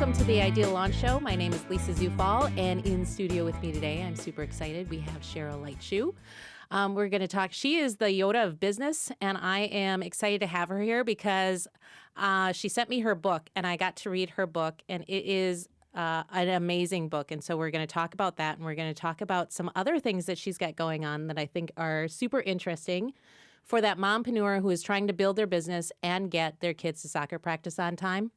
Welcome to the Ideal Launch Show. My name is Lisa Zufall, and in studio with me today, I'm super excited. We have Cheryl Leitschuh. We're going to talk. She is the Yoda of business, and I am excited to have her here because she sent me her book, and I got to read her book, and it is an amazing book. And so we're going to talk about that, and we're going to talk about some other things that she's got going on that I think are super interesting for that mompreneur who is trying to build their business and get their kids to soccer practice on time.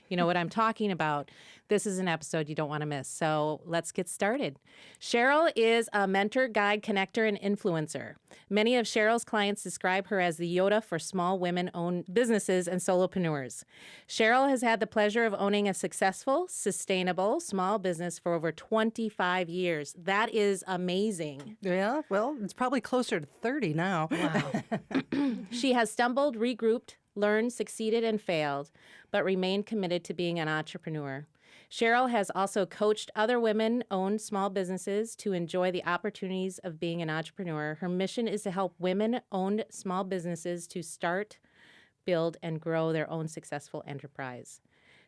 You know what I'm talking about. This is an episode you don't want to miss. So let's get started. Cheryl is a mentor, guide, connector, and influencer. Many of Cheryl's clients describe her as the Yoda for small women-owned businesses and solopreneurs. Cheryl has had the pleasure of owning a successful, sustainable small business for over 25 years. That is amazing. Yeah, well, it's probably closer to 30 now. Wow. She has stumbled, regrouped, learned, succeeded, and failed, but remained committed to being an entrepreneur. Cheryl has also coached other women-owned small businesses to enjoy the opportunities of being an entrepreneur. Her mission is to help women-owned small businesses to start, build, and grow their own successful enterprise.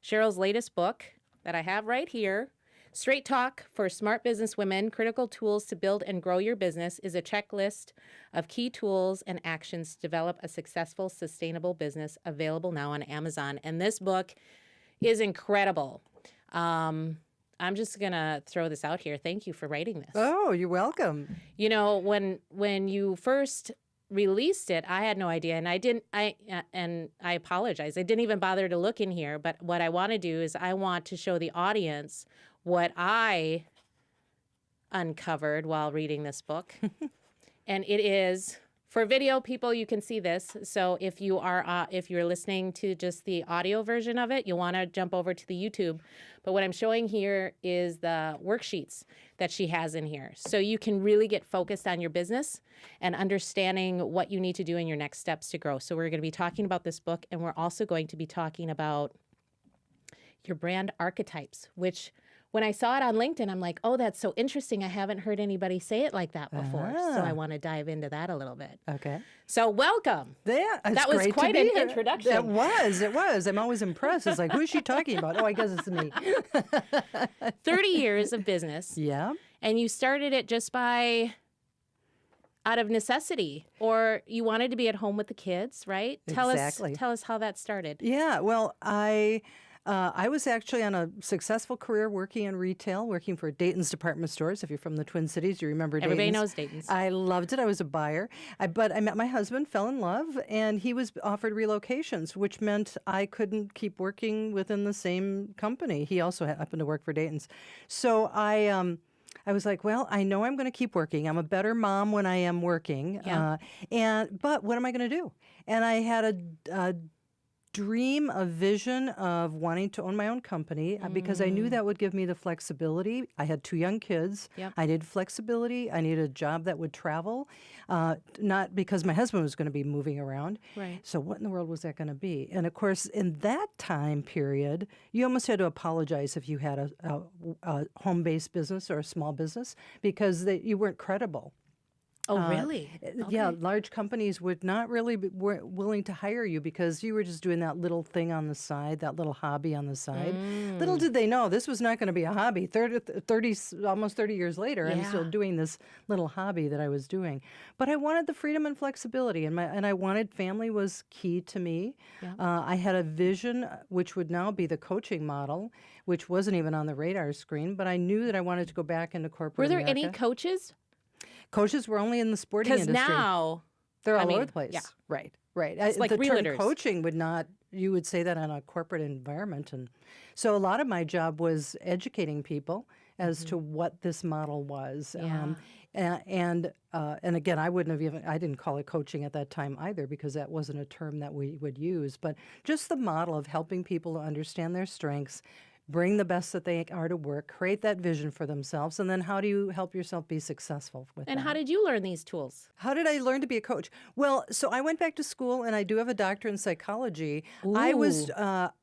Cheryl's latest book that I have right here, Straight Talk for Smart Business Women, Critical Tools to Build and Grow Your Business, is a checklist of key tools and actions to develop a successful, sustainable business, available now on Amazon. And this book is incredible. I'm just going to throw this out here. Thank you for writing this. Oh, you're welcome. You know, when you first released it, I had no idea, and I apologize. I didn't even bother to look in here, but what I want to do is I want to show the audience what I uncovered while reading this book. And it is, for video people, you can see this. So if you're listening to just the audio version of it, you'll want to jump over to the YouTube. But what I'm showing here is the worksheets that she has in here. So you can really get focused on your business and understanding what you need to do in your next steps to grow. So we're going to be talking about this book, and we're also going to be talking about your brand archetypes, which when I saw it on LinkedIn, I'm like, oh, that's so interesting. I haven't heard anybody say it like that before. So I want to dive into that a little bit. Okay. So welcome. Yeah, that was quite an introduction. It was. I'm always impressed. It's like, who's she talking about? Oh, I guess it's me. 30 years of business. Yeah. And you started it just out of necessity, or you wanted to be at home with the kids, right? Exactly. Tell us how that started. Yeah, well, I was actually on a successful career working in retail, working for Dayton's department stores. If you're from the Twin Cities, you remember Dayton's. Everybody knows Dayton's. I loved it. I was a buyer. But I met my husband, fell in love, and he was offered relocations, which meant I couldn't keep working within the same company. He also happened to work for Dayton's. So I was like, well, I know I'm going to keep working. I'm a better mom when I am working. Yeah. But what am I going to do? And I had a dream, a vision of wanting to own my own company because I knew that would give me the flexibility. I had 2 young kids. Yep. I needed flexibility. I needed a job that would travel, not because my husband was going to be moving around. Right. So what in the world was that going to be? And of course, in that time period, you almost had to apologize if you had a home-based business or a small business because you weren't credible. Oh, really? Yeah, Okay. large companies would not really be willing to hire you because you were just doing that little thing on the side, that little hobby on the side. Little did they know this was not going to be a hobby. 30, almost 30 years later, I'm still doing this little hobby that I was doing. But I wanted the freedom and flexibility, and I wanted family was key to me. Yeah. I had a vision, which would now be the coaching model, which wasn't even on the radar screen, but I knew that I wanted to go back into corporate Were there America. any coaches? Coaches were only in the sporting industry. Because now they're all over the place. Yeah. Right. It's like the realtors. term coaching would not, you would say that in a corporate environment. And so a lot of my job was educating people as to what this model was. Yeah. And again, I didn't call it coaching at that time either because that wasn't a term that we would use. But just the model of helping people to understand their strengths, bring the best that they are to work, create that vision for themselves, and then how do you help yourself be successful with that? And how did you learn these tools? How did I learn to be a coach? Well, so I went back to school, and I do have a doctorate in psychology. Ooh. I was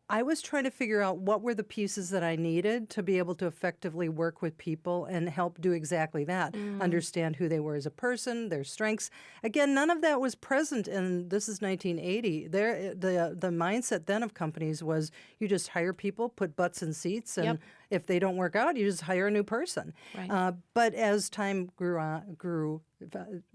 I was trying to figure out what were the pieces that I needed to be able to effectively work with people and help do exactly that. Understand who they were as a person, their strengths. Again, none of that was present in, this is 1980. The mindset then of companies was you just hire people, put butts in seats, and Yep. if they don't work out, you just hire a new person. Right. But as time grew,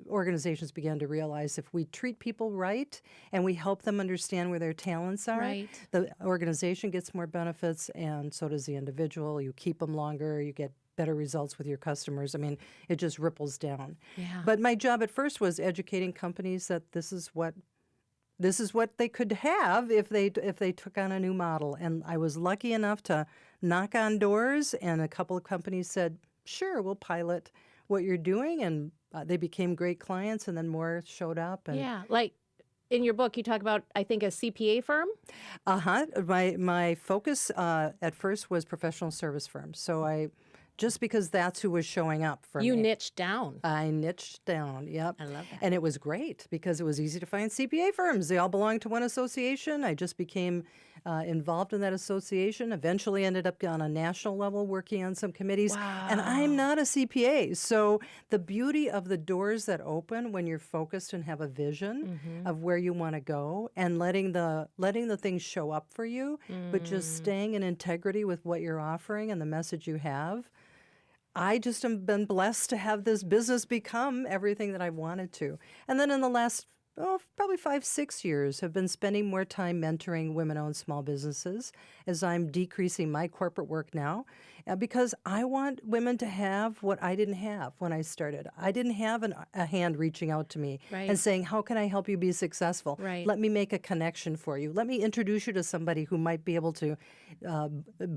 organizations began to realize if we treat people right and we help them understand where their talents are, Right. the organization gets more benefits, and so does the individual. You keep them longer, you get better results with your customers. I mean, it just ripples down. Yeah. But my job at first was educating companies that this is what they could have if they took on a new model. And I was lucky enough to knock on doors, and a couple of companies said, "Sure, we'll pilot what you're doing," and they became great clients, and then more showed up. And Yeah. Like in your book, you talk about, I think, a CPA firm. my focus at first was professional service firms. So just because that's who was showing up for You me. niched down. I niched down, yep. I love that. And it was great because it was easy to find CPA firms. They all belonged to one association. I just became involved in that association, eventually ended up on a national level working on some committees. And I'm not a CPA. So the beauty of the doors that open when you're focused and have a vision of where you want to go, and letting the things show up for you, but just staying in integrity with what you're offering and the message you have. I just have been blessed to have this business become everything that I wanted to. And then in the last, probably 5-6 years, have been spending more time mentoring women-owned small businesses as I'm decreasing my corporate work now, because I want women to have what I didn't have when I started. I didn't have a hand reaching out to me Right. and saying, how can I help you be successful? Right. Let me make a connection for you. Let me introduce you to somebody who might be able to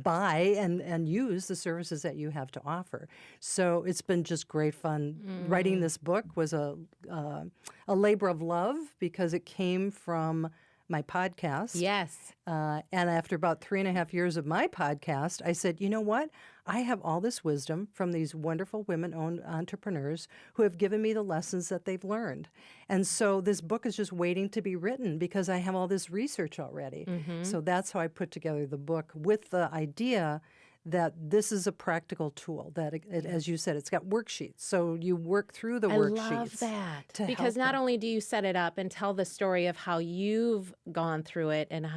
buy and use the services that you have to offer. So it's been just great fun. Writing this book was a labor of love because it came from my podcast. Yes. And after about 3.5 years of my podcast, I said, you know what? I have all this wisdom from these wonderful women-owned entrepreneurs who have given me the lessons that they've learned. And so this book is just waiting to be written because I have all this research already. So that's how I put together the book, with the idea that this is a practical tool, that, as you said, it's got worksheets. So you work through the worksheets. I love that. to Because help not them. only do you set it up and tell the story of how you've gone through it and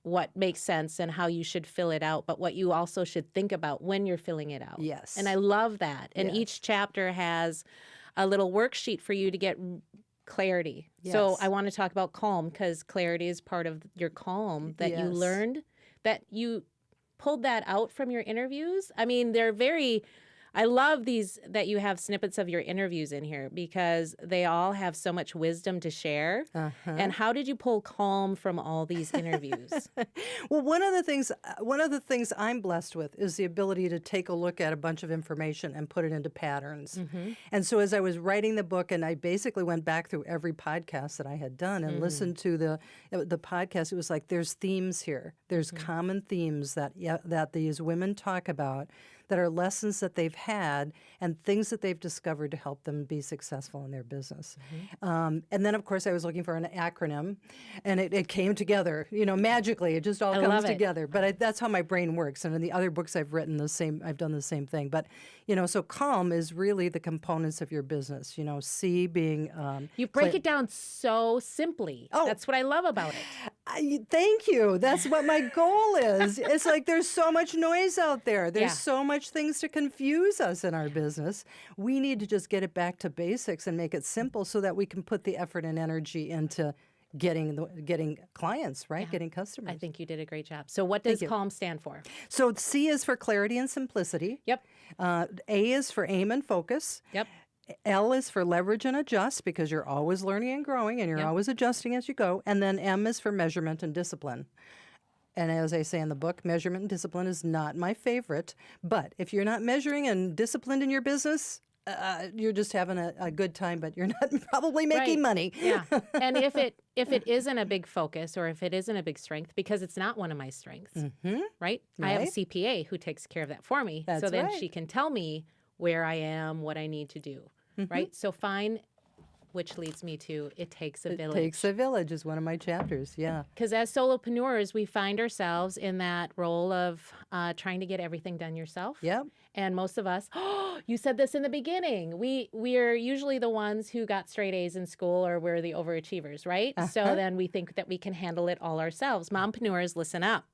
what makes sense and how you should fill it out, but what you also should think about when you're filling it out. Yes. And I love that. And Yes. each chapter has a little worksheet for you to get clarity. So Yes. I want to talk about calm, because clarity is part of your calm that you Yes. learned, that you pulled that out from your interviews. I mean, I love these, that you have snippets of your interviews in here, because they all have so much wisdom to share. And how did you pull calm from all these interviews? Well, one of the things I'm blessed with is the ability to take a look at a bunch of information and put it into patterns. And so as I was writing the book, and I basically went back through every podcast that I had done and listened to the podcast, it was like, there's themes here. There's common themes that these women talk about, that are lessons that they've had and things that they've discovered to help them be successful in their business. And then, of course, I was looking for an acronym, and it came together, magically. It just all comes love it. together. But that's how my brain works. And in the other books I've written, I've done the same thing. But, so calm is really the components of your business. C being... You break it down so simply. Oh. That's what I love about it. Thank you. That's what my goal is. It's like there's so much noise out there. There's Yeah. so much things to confuse us in our business. We need to just get it back to basics and make it simple so that we can put the effort and energy into getting clients, right? Yeah. Getting customers. I think you did a great job. So what does you. CALM stand for? So C is for clarity and simplicity. Yep. A is for aim and focus. Yep. L is for leverage and adjust, because you're always learning and growing and you're Yep. always adjusting as you go. And then M is for measurement and discipline. And as I say in the book, measurement and discipline is not my favorite. But if you're not measuring and disciplined in your business, you're just having a good time, but you're not probably making Right. money. Yeah. And if it isn't a big focus, or if it isn't a big strength, because it's not one of my strengths, right? I have a Right. CPA who takes care of that for me. That's so then right. she can tell me where I am, what I need to do, right? So find which leads me to It Takes a It Village. Takes a Village is one of my chapters. Yeah. Because as solopreneurs, we find ourselves in that role of trying to get everything done yourself. Yep. And most of us, oh, you said this in the beginning. We are usually the ones who got straight A's in school, or we're the overachievers, right? So then we think that we can handle it all ourselves. Mompreneurs, listen up.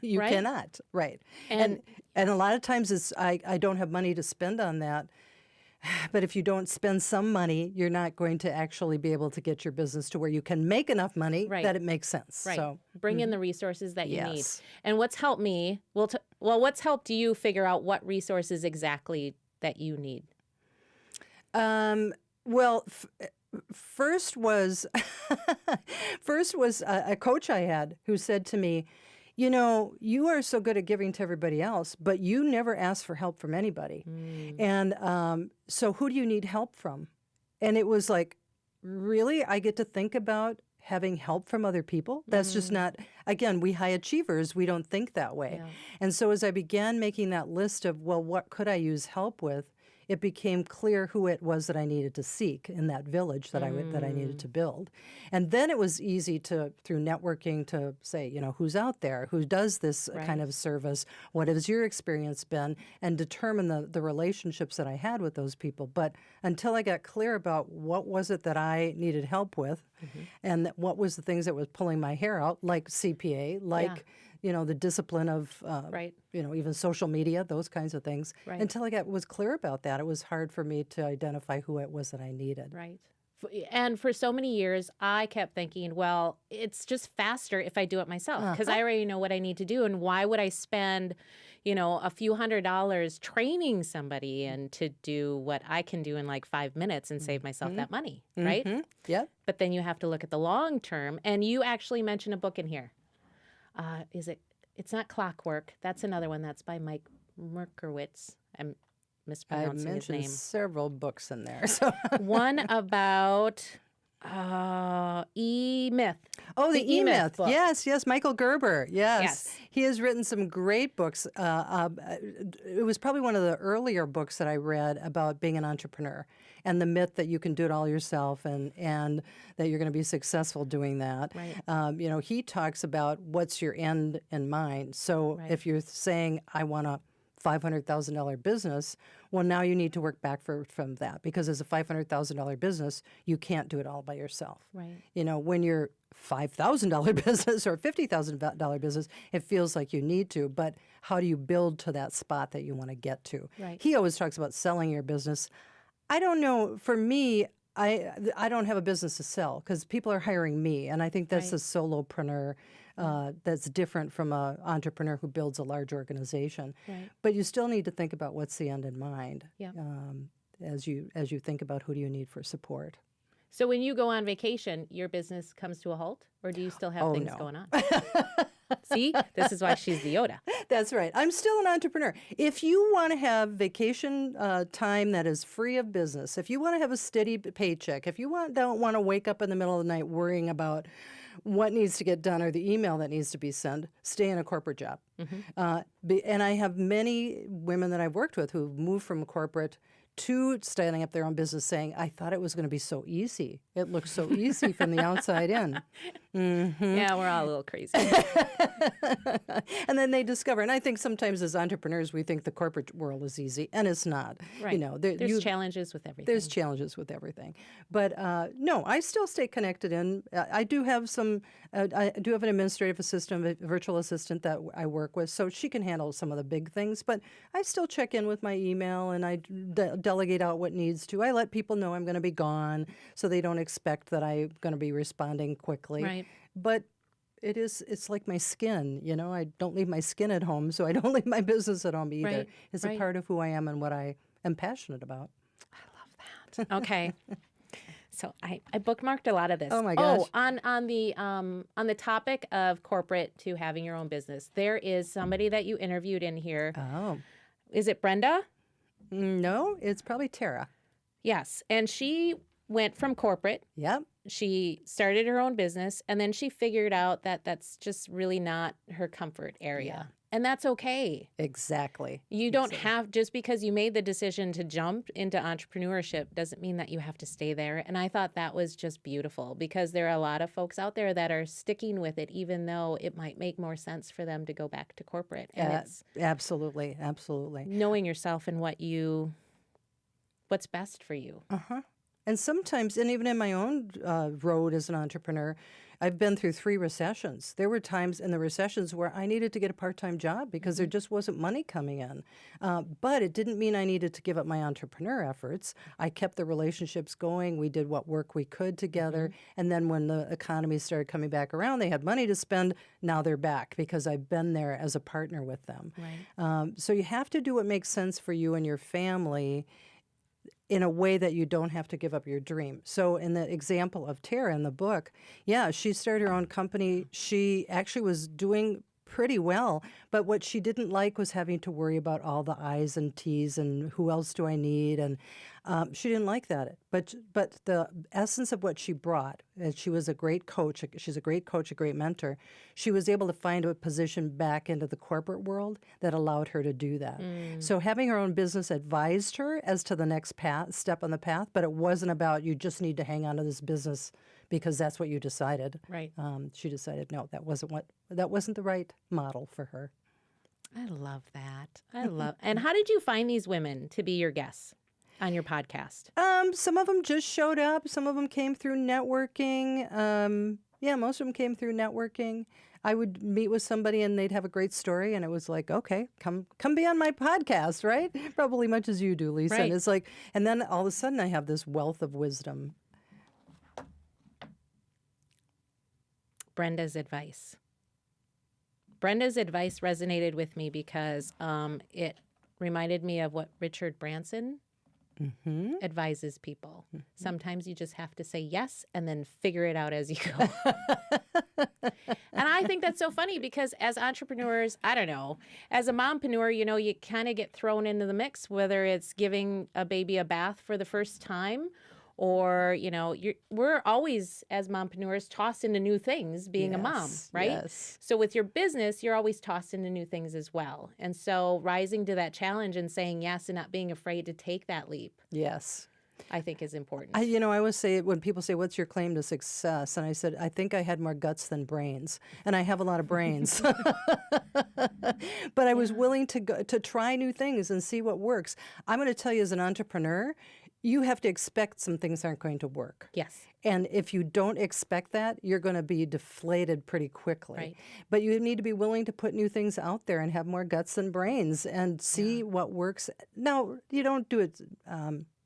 You Right? cannot. Right. And- And a lot of times I don't have money to spend on that. But if you don't spend some money, you're not going to actually be able to get your business to where you can make enough money Right. that it makes sense. Right. So Bring in the resources that you need. Yes. And what's helped me, what's helped you figure out what resources exactly that you need? Well, first was a coach I had who said to me, you know, you are so good at giving to everybody else, but you never ask for help from anybody. And so who do you need help from? And it was like, really? I get to think about having help from other people? That's just not, again, we high achievers, we don't think that way. Yeah. And so as I began making that list of, well, what could I use help with? It became clear who it was that I needed to seek in that village that I needed to build. And then it was easy to, through networking, to say, you know, who's out there, who does this kind of service, what has your experience been, and determine the relationships that I had with those people. But until I got clear about what was it that I needed help with, and what was the things that was pulling my hair out, like CPA, like you know, the discipline of, you know, even social media, those kinds of things. Right. Until I was clear about that, it was hard for me to identify who it was that I needed. Right. And for so many years, I kept thinking, well, it's just faster if I do it myself because I already know what I need to do. And why would I spend, you know, a few $100s training somebody and to do what I can do in like 5 minutes and save myself that money, right? Yep. But then you have to look at the long term. And you actually mentioned a book in here. It's not Clockwork. That's another one. That's by Mike Merkowitz. I'm I mispronouncing his mentioned name. several books in there. So One about E-Myth. Oh, the E-Myth. book. Yes, Michael Gerber. Yes. Yes. He has written some great books. It was probably one of the earlier books that I read about being an entrepreneur and the myth that you can do it all yourself and that you're going to be successful doing that. Right. You know, he talks about what's your end in mind. So if you're saying, I want a $500,000 business, well, now you need to work back from that because as a $500,000 business, you can't do it all by yourself. Right. You know, when you're $5,000 business or $50,000 business, it feels like you need to, but how do you build to that spot that you want to get to? Right. He always talks about selling your business. I don't know, for me, I don't have a business to sell because people are hiring me, and I think that's a solopreneur that's different from an entrepreneur who builds a large organization. Right. But you still need to think about what's the end in mind Yeah. as you think about who do you need for support. So when you go on vacation, your business comes to a halt, or do you still have things no. going on? See, this is why she's the Yoda. That's right. I'm still an entrepreneur. If you want to have vacation time that is free of business, if you want to have a steady paycheck, if you don't want to wake up in the middle of the night worrying about what needs to get done or the email that needs to be sent, stay in a corporate job. And I have many women that I've worked with who've moved from corporate to standing up their own business saying, I thought it was going to be so easy. It looks so easy from the outside in. Yeah, we're all a little crazy. And then they discover, and I think sometimes as entrepreneurs, we think the corporate world is easy, and it's not. Right. You know, There's challenges with everything. there's challenges with everything. But no, I still stay connected in. I do have I do have an administrative assistant, a virtual assistant that I work with, so she can handle some of the big things. But I still check in with my email and I delegate out what needs to. I let people know I'm going to be gone so they don't expect that I'm going to be responding quickly. Right. But it's like my skin, you know, I don't leave my skin at home, so I don't leave my business at home either. Right, It's right. a part of who I am and what I am passionate about. I love that. Okay. So I bookmarked a lot of this. Oh, my gosh. Oh, on the topic of corporate to having your own business, there is somebody that you interviewed in here. Oh. Is it Brenda? No, it's probably Tara. Yes. And she went from corporate. Yep. She started her own business, and then she figured out that that's just really not her comfort area. And that's okay. Exactly. You don't have, just because you made the decision to jump into entrepreneurship doesn't mean that you have to stay there. And I thought that was just beautiful, because there are a lot of folks out there that are sticking with it, even though it might make more sense for them to go back to corporate. And it's Absolutely. Absolutely. knowing yourself and what's best for you. Uh-huh. And sometimes, and even in my own road as an entrepreneur, I've been through 3 recessions. There were times in the recessions where I needed to get a part-time job because there just wasn't money coming in. But it didn't mean I needed to give up my entrepreneur efforts. I kept the relationships going. We did what work we could together. And then when the economy started coming back around, they had money to spend. Now they're back because I've been there as a partner with them. Right. So you have to do what makes sense for you and your family in a way that you don't have to give up your dream. So in the example of Tara in the book, yeah, she started her own company. She actually was doing pretty well, but what she didn't like was having to worry about all the I's and T's and who else do I need, and she didn't like that. But the essence of what she brought, and she was a great coach. She's a great coach, a great mentor. She was able to find a position back into the corporate world that allowed her to do that. So having her own business advised her as to the next step on the path, but it wasn't about you just need to hang on to this business because that's what you decided. Right. She decided no, that wasn't the right model for her. I love that. And how did you find these women to be your guests on your podcast? Some of them just showed up. Some of them came through networking. Most of them came through networking. I would meet with somebody and they'd have a great story, and it was like, okay, come be on my podcast, right? Probably much as you do, Lisa. Right. And it's like, and then all of a sudden I have this wealth of wisdom. Brenda's advice. Brenda's advice resonated with me because it reminded me of what Richard Branson advises people. Sometimes you just have to say yes and then figure it out as you go. And I think that's so funny because as entrepreneurs, I don't know, as a mompreneur, you kind of get thrown into the mix, whether it's giving a baby a bath for the first time, or, we're always, as mompreneurs, tossed into new things being a mom, right? Yes. So with your business, you're always tossed into new things as well. And so rising to that challenge and saying yes and not being afraid to take that leap, Yes. I think is important. I always say, when people say, what's your claim to success? And I said, I think I had more guts than brains. And I have a lot of brains. But I was willing to try new things and see what works. I'm going to tell you, as an entrepreneur, you have to expect some things aren't going to work. Yes. And if you don't expect that, you're going to be deflated pretty quickly. Right. But you need to be willing to put new things out there and have more guts than brains and see what works. Now, you don't do it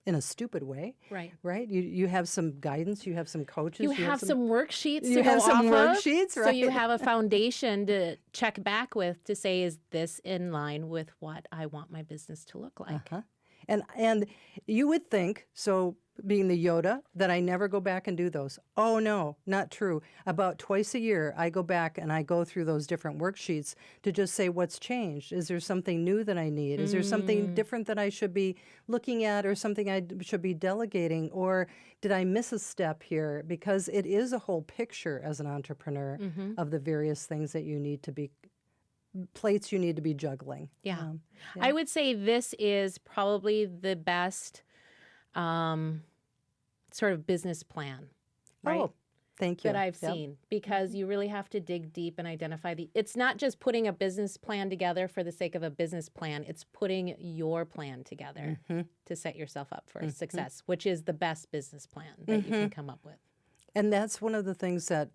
in a stupid way. Right. Right? You have some guidance, you have some coaches. You have some worksheets you to have go some off worksheets, of, right? so you have a foundation to check back with to say, is this in line with what I want my business to look like? Uh-huh. And you would think, so being the Yoda, that I never go back and do those. Oh, no, not true. About twice a year, I go back and I go through those different worksheets to just say, what's changed? Is there something new that I need? Is there something different that I should be looking at, or something I should be delegating? Or did I miss a step here? Because it is a whole picture as an entrepreneur of the various things that you need to be plates you need to be juggling. Yeah. I would say this is probably the best sort of business plan, right? Oh, thank you. That I've seen, because you really have to dig deep and identify it's not just putting a business plan together for the sake of a business plan. It's putting your plan together to set yourself up for success, which is the best business plan that you can come up with. And that's one of the things that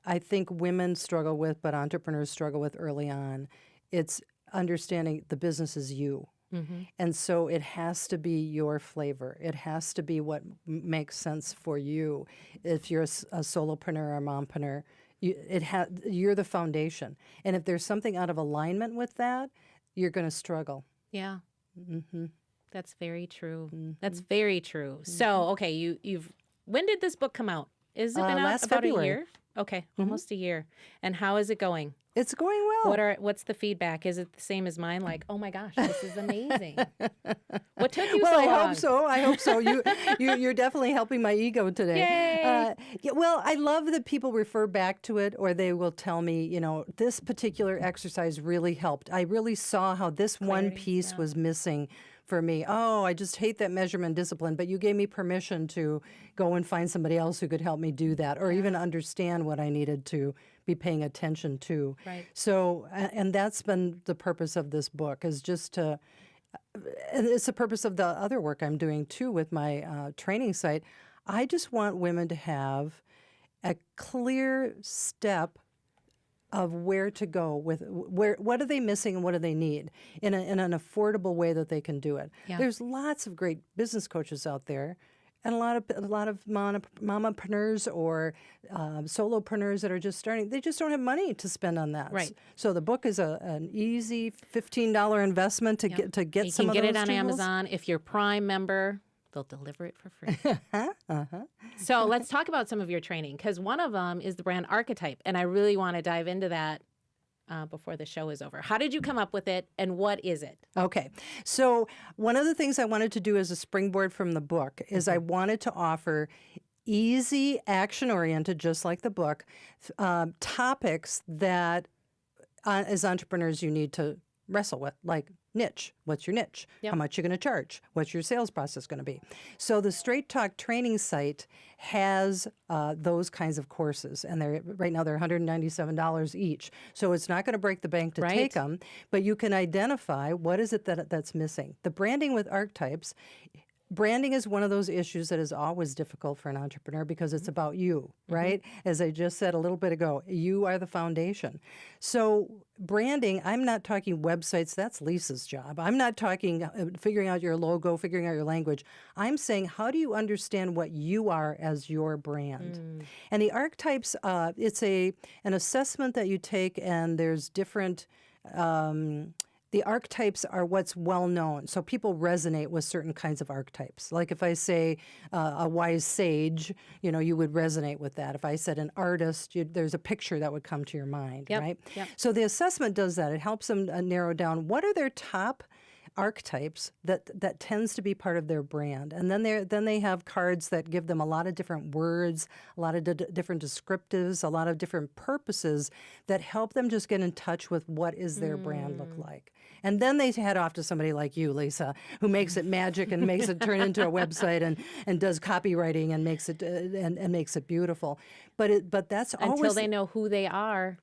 I think women struggle with, but entrepreneurs struggle with early on. It's understanding the business is you. And so it has to be your flavor. It has to be what makes sense for you. If you're a solopreneur or a mompreneur, you're the foundation. And if there's something out of alignment with that, you're going to struggle. Yeah. That's very true. That's very true. So, okay, when did this book come out? Has it been out last about February. a year? Okay, almost a year. And how is it going? It's going well. What's the feedback? Is it the same as mine? Like, oh my gosh, this is amazing. What took you Well, so I long? hope so. I hope so. You're definitely helping my ego today. Yay! Yeah, well, I love that people refer back to it, or they will tell me, this particular exercise really helped. I really saw how this one Clarity, piece yeah. was missing for me. Oh, I just hate that measurement discipline, but you gave me permission to go and find somebody else who could help me do that, or even understand what I needed to be paying attention to. Right. So, and that's been the purpose of this book, is just to, and it's the purpose of the other work I'm doing too with my training site. I just want women to have a clear step of where to go with what are they missing and what do they need in an affordable way that they can do it. Yeah. There's lots of great business coaches out there, and a lot of mamapreneurs or solopreneurs that are just starting. They just don't have money to spend on that. Right. So the book is an easy $15 investment to get You some can of get those it on tools. Amazon. If you're Prime member, they'll deliver it for free. So let's talk about some of your training, because one of them is the brand archetype, and I really want to dive into that before the show is over. How did you come up with it, and what is it? Okay. So one of the things I wanted to do as a springboard from the book is I wanted to offer easy, action-oriented, just like the book, topics that as entrepreneurs you need to wrestle with, like niche. What's your niche? Yep. How much you're going to charge? What's your sales process going to be? So the Straight Talk training site has those kinds of courses, and right now they're $197 each. So it's not going to break the bank to take them, but you can identify what is it that's missing. The branding with archetypes. Branding is one of those issues that is always difficult for an entrepreneur because it's about you, right? As I just said a little bit ago, you are the foundation. So branding, I'm not talking websites, that's Lisa's job. I'm not talking figuring out your logo, figuring out your language. I'm saying, how do you understand what you are as your brand? And the archetypes, it's an assessment that you take, and there's different the archetypes are what's well known. So people resonate with certain kinds of archetypes. Like if I say a wise sage, you would resonate with that. If I said an artist, there's a picture that would come to your mind, right? Yep. So the assessment does that. It helps them narrow down what are their top archetypes that tends to be part of their brand. And then they have cards that give them a lot of different words, a lot of different descriptives, a lot of different purposes that help them just get in touch with what is their brand look like. And then they head off to somebody like you, Lisa, who makes it magic and makes it turn into a website and does copywriting and makes it and makes it beautiful. But that's always Until they know who they are.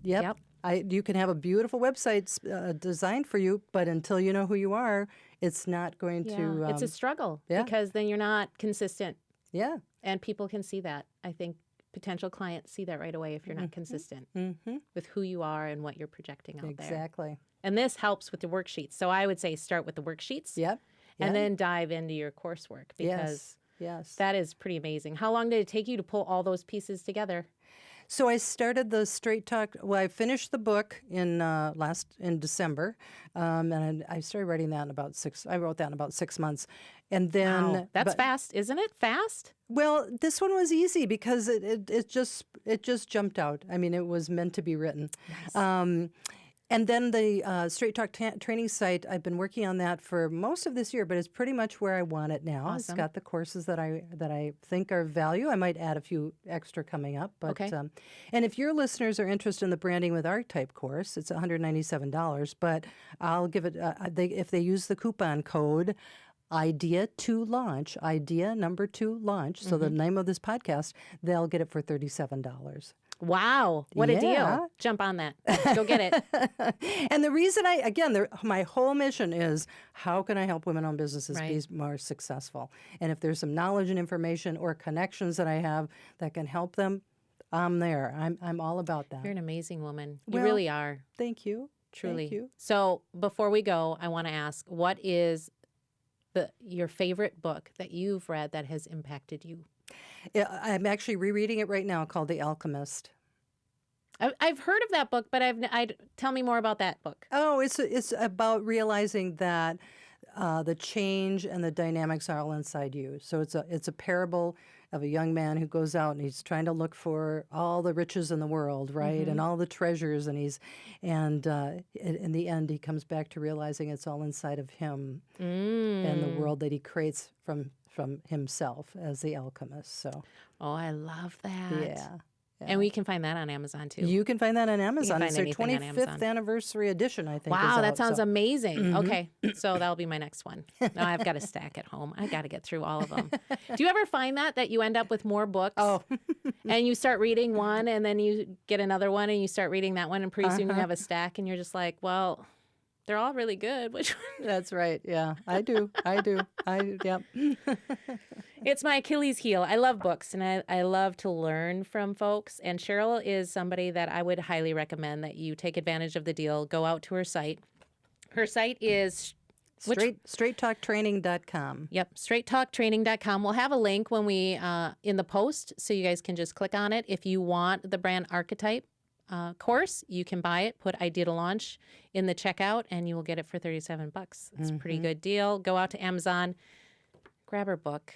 Yep. You can have a beautiful website designed for you, but until you know who you are, it's not going to. It's a struggle yeah. because then you're not consistent. Yeah. And people can see that. I think potential clients see that right away if you're not consistent with who you are and what you're projecting out there. Exactly. And this helps with the worksheets. So I would say start with the worksheets. Yep. And then dive into your coursework, because yes. that is pretty amazing. How long did it take you to pull all those pieces together? So I started the Straight Talk. Well, I finished the book in December, and I started writing that in about 6. I wrote that in about 6 months, and then Wow. That's fast, isn't it? Fast? Well, this one was easy because it just jumped out. I mean, it was meant to be written. Nice. And then the Straight Talk training site, I've been working on that for most of this year, but it's pretty much where I want it now. Awesome. It's got the courses that I think are of value. I might add a few extra coming up. But, Okay. And if your listeners are interested in the Branding with Archetype course, it's $197, but I'll give it, if they use the coupon code idea to launch, idea number 2 launch, so the name of this podcast, they'll get it for $37. Wow. What a Yeah. deal. Jump on that. Go get it. And the reason my whole mission is, how can I help women-owned businesses be more successful? And if there's some knowledge and information or connections that I have that can help them, I'm there. I'm all about that. You're an amazing woman. You Well, really are. Thank you. Truly. Thank you. So before we go, I want to ask, what is your favorite book that you've read that has impacted you? I'm actually rereading it right now, called The Alchemist. I've heard of that book, but tell me more about that book. Oh, it's about realizing that the change and the dynamics are all inside you. So it's a parable. of a young man who goes out and he's trying to look for all the riches in the world, right, and all the treasures, and in the end he comes back to realizing it's all inside of him and the world that he creates from himself as the alchemist. So, Oh, I love that. yeah. And we can find that on Amazon too. You can find that on Amazon. find It's their anything on 25th Amazon. anniversary edition, I think. is Wow, that out, sounds so. amazing. Okay, so that'll be my next one. Now I've got a stack at home. I got to get through all of them. Do you ever find that you end up with more books? Oh, And you start reading one, and then you get another one, and you start reading that one, and pretty soon you have a stack, and you're just like, well, they're all really good. Which one? that's right. Yeah, I do. Yep. It's my Achilles heel. I love books, and I love to learn from folks. And Cheryl is somebody that I would highly recommend that you take advantage of the deal. Go out to her site. Her site is StraightTalkTraining.com. Yep, straighttalktraining.com. We'll have a link when we in the post, so you guys can just click on it. If you want the brand archetype course, you can buy it. Put idea to launch in the checkout, and you will get it for $37. It's a pretty good deal. Go out to Amazon, grab her book.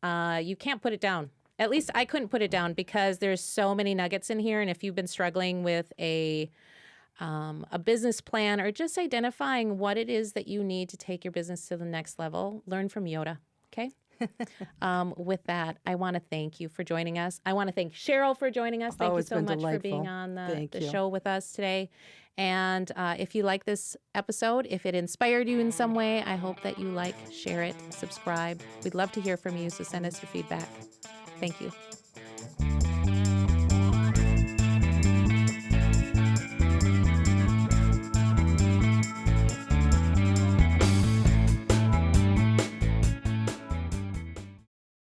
You can't put it down. At least I couldn't put it down because there's so many nuggets in here. And if you've been struggling with a business plan or just identifying what it is that you need to take your business to the next level, learn from Yoda. Okay. With that, I want to thank you for joining us. I want to thank Cheryl for joining us. Thank you it's so been much for delightful. being on the you. show with us today. And if you like this episode, if it inspired you in some way, I hope that you share it, subscribe. We'd love to hear from you, so send us your feedback. Thank you.